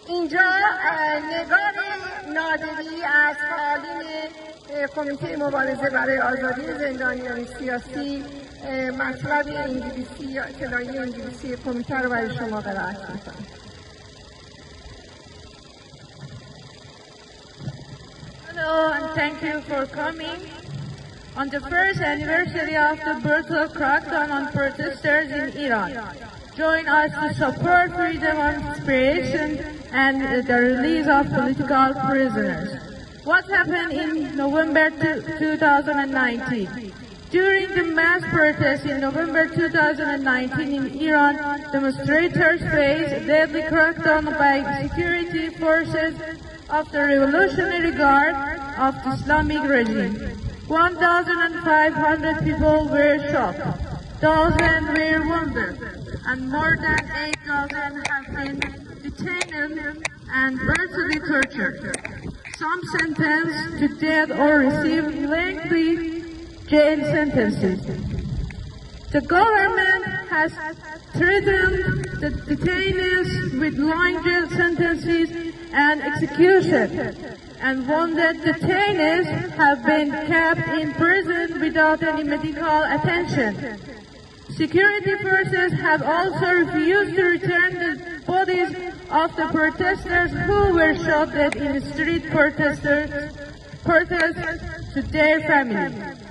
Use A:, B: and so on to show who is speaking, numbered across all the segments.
A: اینجا نگار نادری از فعالین کمیته مبارزه برای آزادی زندانیان سیاسی مطلب انگلیسی یا اطلاعیه انگلیسی کمیته رو برای شما قرائت می‌کنم.
B: Hello and thank you for coming. On the first anniversary of the brutal crackdown on protesters in Iran, join us to support freedom of expression and the release of political prisoners. What happened in November 2019? During the mass protests in November 2019 in Iran, demonstrators faced a deadly crackdown by security forces of the Revolutionary Guard of the Islamic regime. 1,500 people were shot, dozens were wounded, and more than 8,000 have been detained and brutally tortured. Some sentenced to death or received lengthy jail sentences. The government has threatened the detainees with long jail sentences and execution, and wounded detainees have been kept in prison without any medical attention. Security forces have also refused to return the bodies of the protesters who were shot dead in the street protests to their family.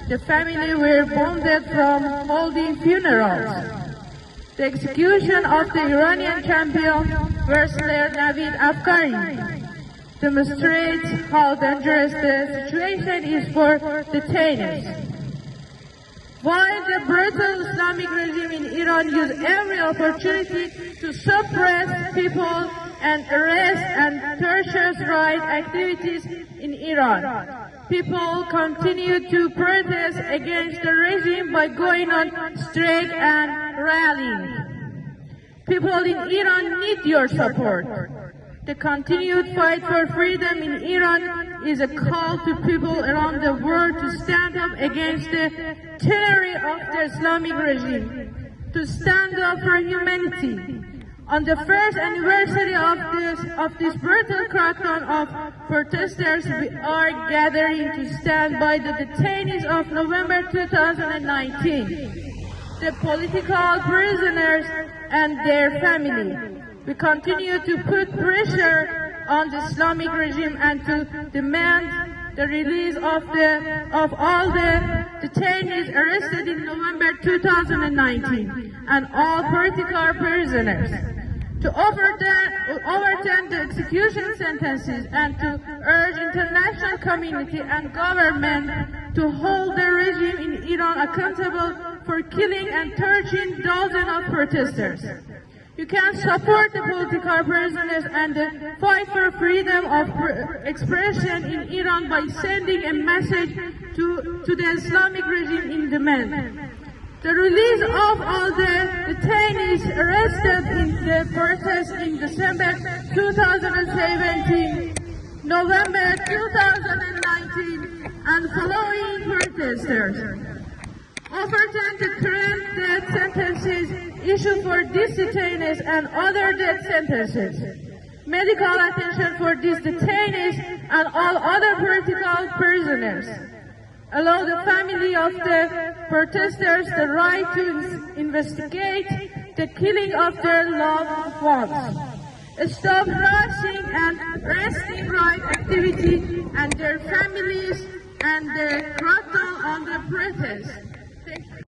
B: The family were bonded from holding funerals. The execution of the Iranian champion wrestler Navid Afghani demonstrates how dangerous the situation is for detainees. While the brutal Islamic regime in Iran uses every opportunity to suppress people and arrest and torture right activities in Iran, people continue to protest against the regime by going on strike and rallying. People in Iran need your support. The continued fight for freedom in Iran is a call to people around the world to stand up against the tyranny of the Islamic regime, to stand up for humanity. On the first anniversary of this brutal crackdown of protesters, we are gathering to stand by the detainees of November 2019, the political prisoners and their family. We continue to put pressure on the Islamic regime and to demand the release of all the detainees arrested in November 2019 and all political prisoners, to overturn the execution sentences and to urge international community and government to hold the regime in Iran accountable for killing and torturing dozens of protesters. You can support the political prisoners and the fight for freedom of expression in Iran by sending a message to the Islamic regime in demand. The release of all the detainees arrested in the protests in December 2017, November 2019, and following protesters. Overturn the current death sentences issued for these detainees and other death sentences. Medical attention for these detainees and all other political prisoners. Allow the family of the protesters the right to investigate the killing of their loved ones. Stop rushing and arresting right activity and their families and the crackdown on the protests.